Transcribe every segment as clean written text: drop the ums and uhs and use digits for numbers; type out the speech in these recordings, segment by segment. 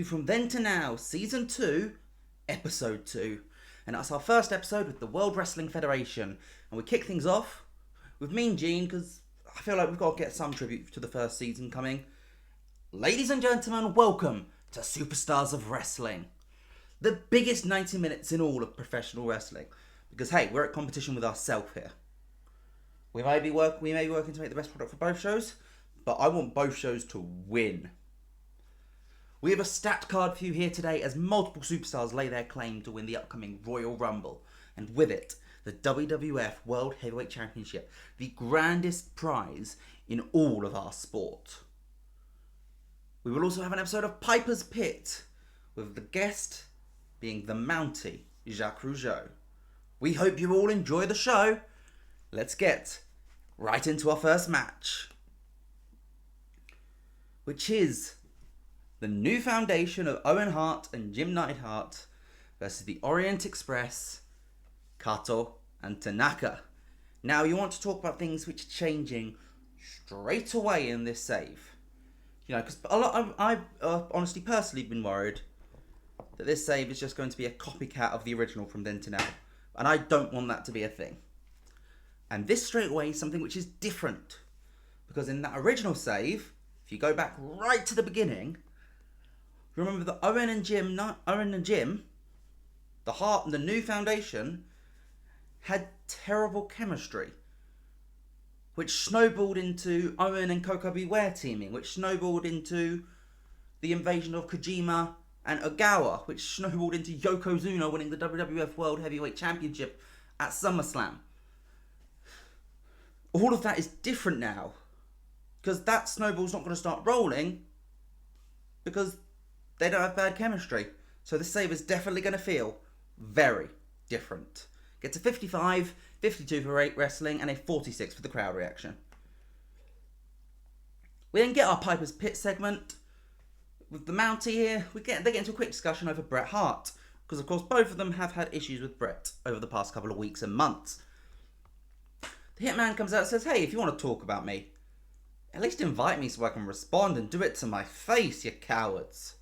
From Then to Now, Season 2, Episode 2. And that's our first episode with the World Wrestling Federation. And we kick things off with Mean Gene, because I feel like we've got to get some tribute to the first season coming. Ladies and gentlemen, welcome to Superstars of Wrestling. The biggest 90 minutes in all of professional wrestling. Because, hey, we're at competition with ourselves here. We may be working to make the best product for both shows, but I want both shows to win. We have a stacked card for you here today as multiple superstars lay their claim to win the upcoming Royal Rumble. And with it, the WWF World Heavyweight Championship, the grandest prize in all of our sport. We will also have an episode of Piper's Pit, with the guest being the Mountie, Jacques Rougeau. We hope you all enjoy the show. Let's get right into our first match, which is the new foundation of Owen Hart and Jim Neidhart versus the Orient Express, Kato and Tanaka. Now, you want to talk about things which are changing straight away in this save. You know, because I've honestly, personally been worried that this save is just going to be a copycat of the original From Then to Now. And I don't want that to be a thing. And this straight away is something which is different. Because in that original save, if you go back right to the beginning, remember that Owen and Jim, the Hart and the new foundation, had terrible chemistry, which snowballed into Owen and Koko Beware teaming, which snowballed into the invasion of Kojima and Ogawa, which snowballed into Yokozuna winning the WWF World Heavyweight Championship at SummerSlam. All of that is different now, because that snowball's not going to start rolling, because they don't have bad chemistry. So this save is definitely going to feel very different. Gets a 55, 52 for rate wrestling, and a 46 for the crowd reaction. We then get our Piper's Pit segment with the Mountie here. They get into a quick discussion over Bret Hart, because of course both of them have had issues with Bret over the past couple of weeks and months. The Hitman comes out and says, hey, if you want to talk about me, at least invite me so I can respond and do it to my face, you cowards.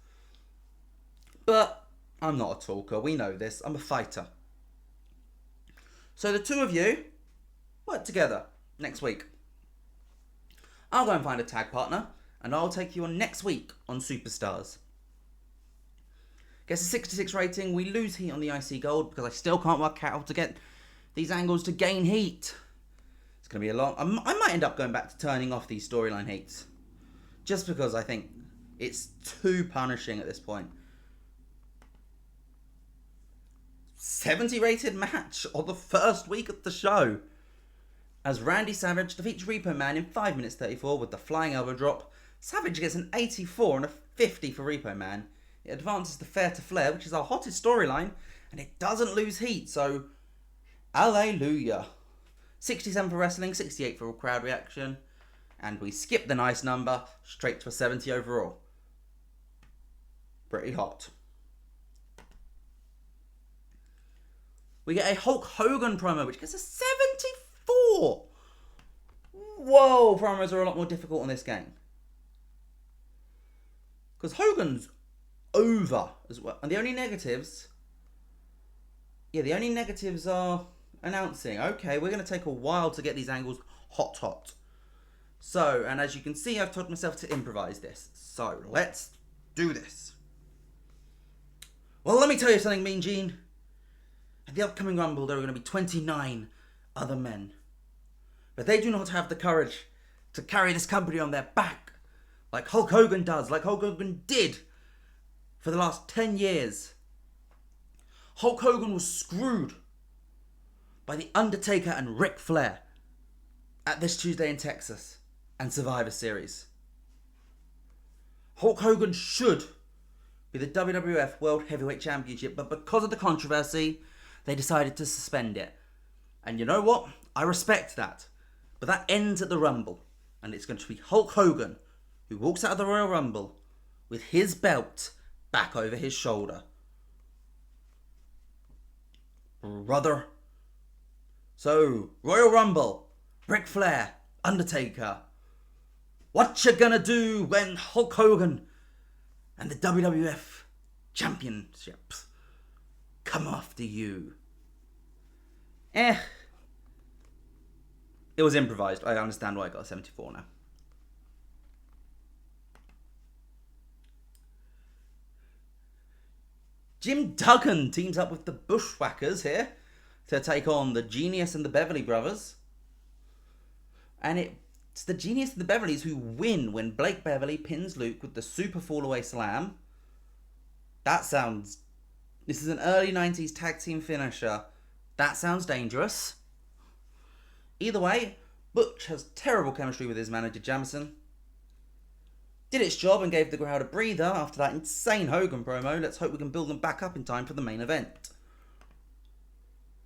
But I'm not a talker, we know this, I'm a fighter. So the two of you work together next week. I'll go and find a tag partner, and I'll take you on next week on Superstars. Gets a 66 rating, we lose heat on the IC Gold because I still can't work out how to get these angles to gain heat. It's going to be a long... I might end up going back to turning off these storyline heats, just because I think it's too punishing at this point. 70 rated match on the first week of the show, as Randy Savage defeats Repo Man in 5 minutes 34 with the flying elbow drop. Savage gets an 84 and a 50 for Repo Man. It advances the Fair to Flair, which is our hottest storyline, and it doesn't lose heat, so alleluia. 67 for wrestling, 68 for crowd reaction, and we skip the nice number straight to a 70 overall. Pretty hot. We get a Hulk Hogan promo, which gets a 74. Whoa, promos are a lot more difficult on this game. Because Hogan's over as well. And the only negatives are announcing, okay, we're going to take a while to get these angles hot. So, and as you can see, I've told myself to improvise this. So, let's do this. Well, let me tell you something, Mean Gene. At the upcoming Rumble, there are going to be 29 other men. But they do not have the courage to carry this company on their back, like Hulk Hogan does, like Hulk Hogan did for the last 10 years. Hulk Hogan was screwed by the Undertaker and Ric Flair at This Tuesday in Texas and Survivor Series. Hulk Hogan should be the WWF World Heavyweight Championship, but because of the controversy, they decided to suspend it. And you know what? I respect that. But that ends at the Rumble. And it's going to be Hulk Hogan who walks out of the Royal Rumble with his belt back over his shoulder. Brother. So, Royal Rumble, Ric 'Undertaker. What you gonna do when Hulk Hogan and the WWF Championships come after you. It was improvised. I understand why I got a 74 now. Jim Duggan teams up with the Bushwackers here to take on the Genius and the Beverly brothers. And it's the Genius and the Beverlys who win when Blake Beverly pins Luke with the super fall-away slam. This is an early 90s tag team finisher. That sounds dangerous. Either way, Butch has terrible chemistry with his manager Jamison. Did its job and gave the crowd a breather after that insane Hogan promo. Let's hope we can build them back up in time for the main event.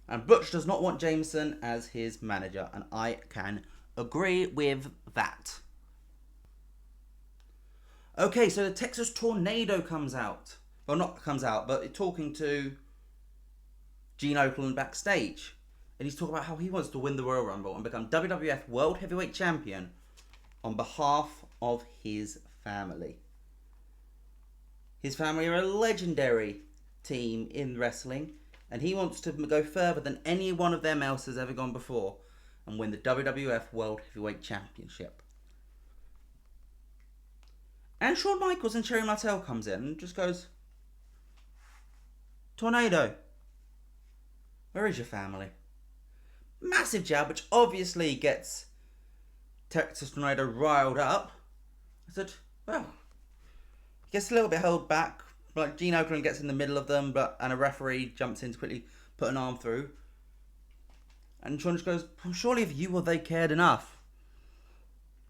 And Butch does not want Jameson as his manager, and I can agree with that. Okay, so the Texas Tornado comes out. Well, not comes out, but talking to Gene Okerlund backstage. And he's talking about how he wants to win the Royal Rumble and become WWF World Heavyweight Champion on behalf of his family. His family are a legendary team in wrestling, and he wants to go further than any one of them else has ever gone before and win the WWF World Heavyweight Championship. And Shawn Michaels and Sherry Martel comes in and just goes, Tornado, where is your family? Massive jab, which obviously gets Texas Tornado riled up. I said, well, he gets a little bit held back. Like Gene Okerlund gets in the middle of them, and a referee jumps in to quickly put an arm through. And Shawn just goes, well, surely if you or they cared enough,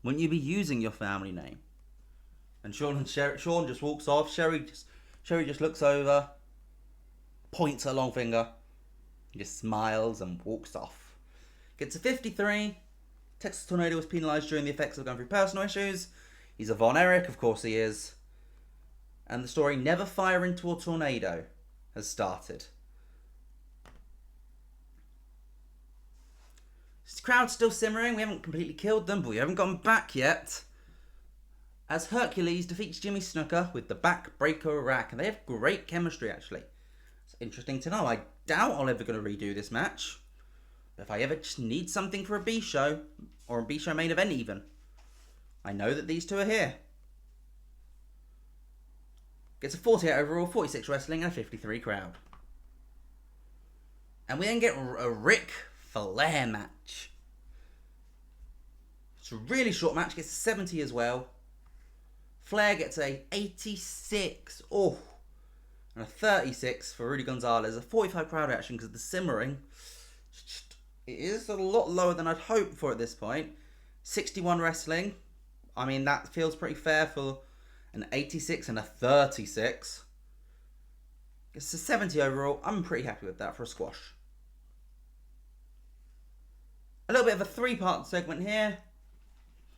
wouldn't you be using your family name? And Shawn just walks off. Sherry just looks over, points her long finger, just smiles and walks off. Gets a 53. Texas Tornado was penalised during the effects of going through personal issues. He's a Von Erich, of course he is. And the story Never Fire into a Tornado has started. The crowd's still simmering. We haven't completely killed them, but we haven't gone back yet. As Hercules defeats Jimmy Snuka with the backbreaker rack. And they have great chemistry, actually. It's interesting to know. I doubt I'm ever going to redo this match. But if I ever just need something for a B-show, or a B-show main event even, I know that these two are here. Gets a 48 overall, 46 wrestling, and a 53 crowd. And we then get a Ric Flair match. It's a really short match, gets a 70 as well. Flair gets a 86, and a 36 for Rudy Gonzalez. A 45 crowd reaction because of the simmering. It is a lot lower than I'd hoped for at this point. 61 wrestling. I mean, that feels pretty fair for an 86 and a 36. It's a 70 overall. I'm pretty happy with that for a squash. A little bit of a three-part segment here.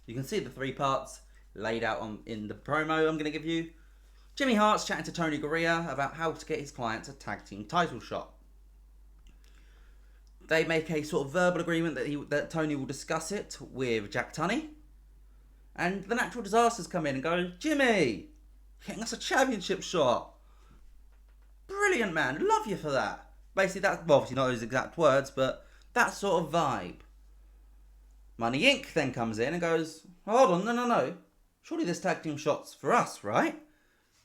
You can see the three parts laid out in the promo I'm going to give you. Jimmy Hart's chatting to Tony Gurria about how to get his clients a tag team title shot. They make a sort of verbal agreement that Tony will discuss it with Jack Tunney. And the Natural Disasters come in and go, Jimmy, getting us a championship shot. Brilliant, man. Love you for that. Basically, that's obviously not his exact words, but that sort of vibe. Money Inc. then comes in and goes, hold on, no. Surely this tag team shot's for us, right?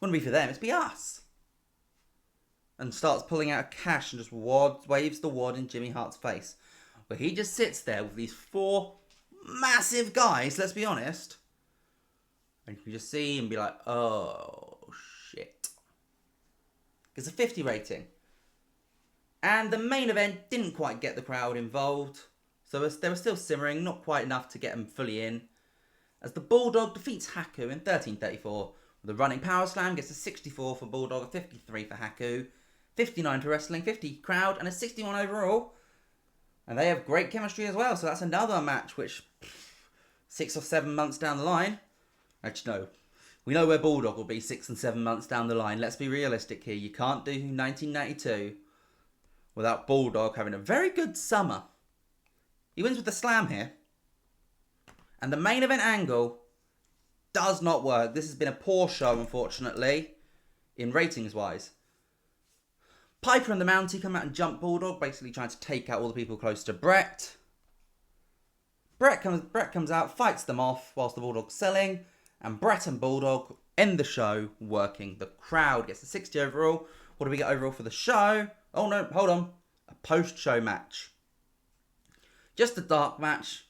Wouldn't be for them, it's be us. And starts pulling out cash and just waves the wad in Jimmy Hart's face. But he just sits there with these four massive guys, let's be honest. And you can just see him be like, oh, shit. It's a 50 rating. And the main event didn't quite get the crowd involved. So they were still simmering, not quite enough to get them fully in. As the Bulldog defeats Haku in 13:34. With a running power slam, gets a 64 for Bulldog, a 53 for Haku. 59 to wrestling, 50 crowd, and a 61 overall. And they have great chemistry as well. So that's another match which, 6 or 7 months down the line. Actually, no. We know where Bulldog will be 6 and 7 months down the line. Let's be realistic here. You can't do 1992 without Bulldog having a very good summer. He wins with the slam here. And the main event angle does not work. This has been a poor show, unfortunately, in ratings-wise. Piper and the Mountie come out and jump Bulldog, basically trying to take out all the people close to Brett. Brett comes out, fights them off whilst the Bulldog's selling, and Brett and Bulldog end the show working. The crowd gets a 60 overall. What do we get overall for the show? Oh no, hold on. A post-show match. Just a dark match.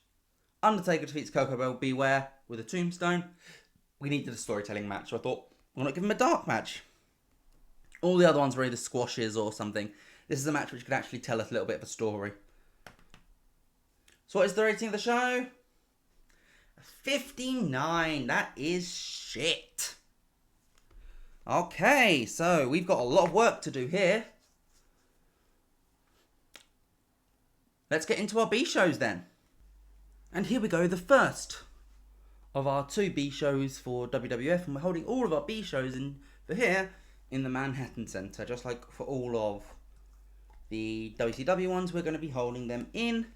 Undertaker defeats Coco Beware with a tombstone. We needed a storytelling match, so I thought, why not give him a dark match? All the other ones were either squashes or something. This is a match which could actually tell us a little bit of a story. So what is the rating of the show? 59. That is shit. Okay, so we've got a lot of work to do here. Let's get into our B shows then. And here we go, the first of our 2 B shows for WWF. And we're holding all of our B shows for here in the Manhattan Center. Just like for all of the WCW ones, we're going to be holding them in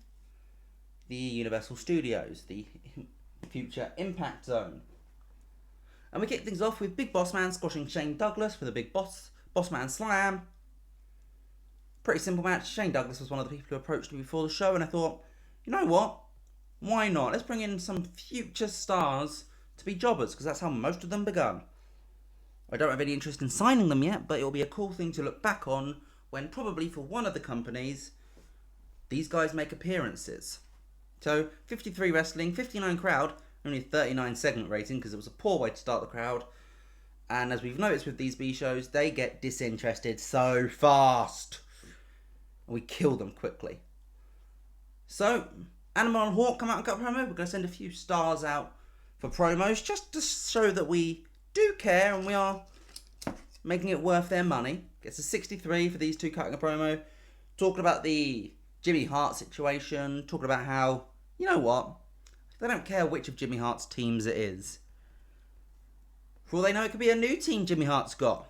the Universal Studios, the future Impact Zone. And we kick things off with Big Boss Man squashing Shane Douglas with a Big Boss Man Slam. Pretty simple match. Shane Douglas was one of the people who approached me before the show, and I thought, you know what? Why not? Let's bring in some future stars to be jobbers, because that's how most of them begun. I don't have any interest in signing them yet, but it'll be a cool thing to look back on when probably for one of the companies, these guys make appearances. So, 53 wrestling, 59 crowd, only a 39 segment rating because it was a poor way to start the crowd. And as we've noticed with these B shows, they get disinterested so fast. And we kill them quickly. So, Animal and Hawk come out and cut a promo. We're going to send a few stars out for promos just to show that we do care and we are making it worth their money. Gets a 63 for these 2 cutting a promo. Talking about the Jimmy Hart situation. Talking about how, you know what? They don't care which of Jimmy Hart's teams it is. For all they know, it could be a new team Jimmy Hart's got.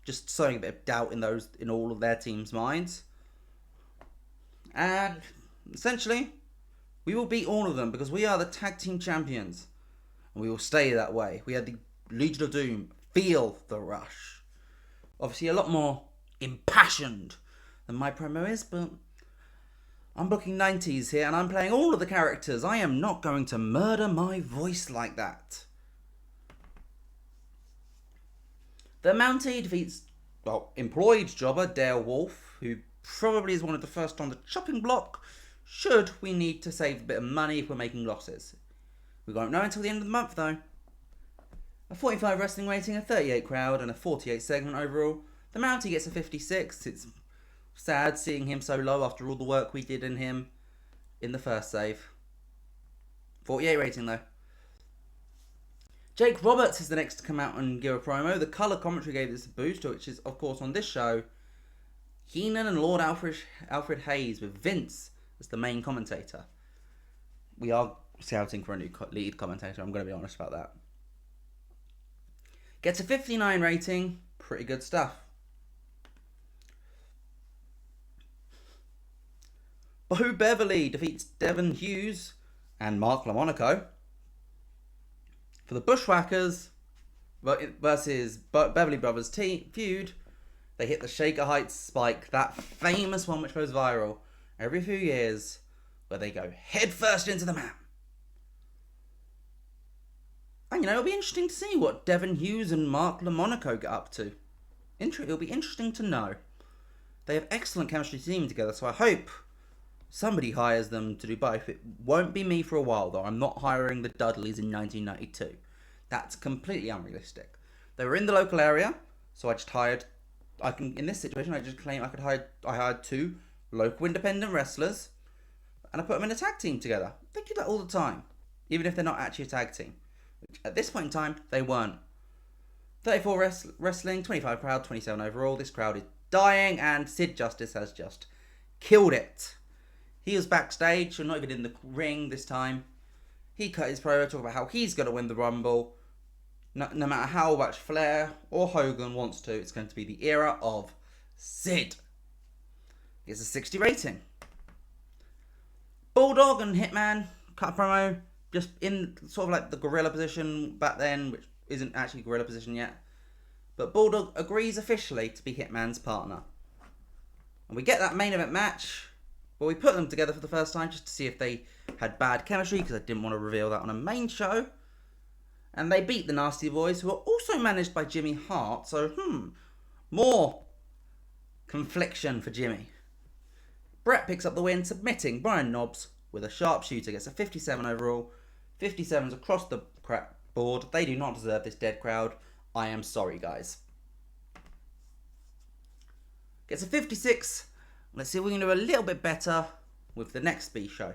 Just sowing a bit of doubt in all of their team's minds. And essentially, we will beat all of them because we are the tag team champions. And we will stay that way. We are the Legion of Doom. Feel the rush. Obviously a lot more impassioned than my promo is, but I'm booking 90s here and I'm playing all of the characters. I am not going to murder my voice like that. The Mountie defeats, employed jobber Dale Wolf, who probably is one of the first on the chopping block, should we need to save a bit of money if we're making losses. We won't know until the end of the month though. A 45 wrestling rating, a 38 crowd, and a 48 segment overall. The Mountie gets a 56. It's sad seeing him so low after all the work we did in him in the first save. 48 rating though. Jake Roberts is the next to come out and give a promo. The colour commentary gave this a boost, which is of course on this show Heenan and Lord Alfred Hayes with Vince as the main commentator. We are scouting for a new lead commentator, I'm going to be honest about that. Gets a 59 rating, pretty good stuff. Bo Beverly defeats Devin Hughes and Mark LaMonaco for the Bushwackers versus Beverly Brothers feud. They hit the Shaker Heights spike, that famous one which goes viral every few years, where they go headfirst into the mat. And it'll be interesting to see what Devin Hughes and Mark LaMonaco get up to. It'll be interesting to know. They have excellent chemistry team together, so I hope somebody hires them to do both. It won't be me for a while, though. I'm not hiring the Dudleys in 1992. That's completely unrealistic. They were in the local area, so I just hired... in this situation, I just claim I hired 2 local independent wrestlers, and I put them in a tag team together. They do that all the time, even if they're not actually a tag team. Which, at this point in time, they weren't. 34 wrestling, 25 crowd, 27 overall. This crowd is dying, and Sid Justice has just killed it. He was backstage, so not even in the ring this time. He cut his promo, talk about how he's going to win the Rumble. No matter how much Flair or Hogan wants to, it's going to be the era of Sid. It's a 60 rating. Bulldog and Hitman cut a promo. just in sort of like the gorilla position back then, which isn't actually gorilla position yet. But Bulldog agrees officially to be Hitman's partner. And we get that main event match. Well, we put them together for the first time just to see if they had bad chemistry, because I didn't want to reveal that on a main show. And they beat the Nasty Boys, who are also managed by Jimmy Hart. So, more confliction for Jimmy. Brett picks up the win, submitting Brian Knobbs with a sharpshooter. Gets a 57 overall. 57s across the board. They do not deserve this dead crowd. I am sorry, guys. Gets a 56. Let's see if we can do a little bit better with the next B show.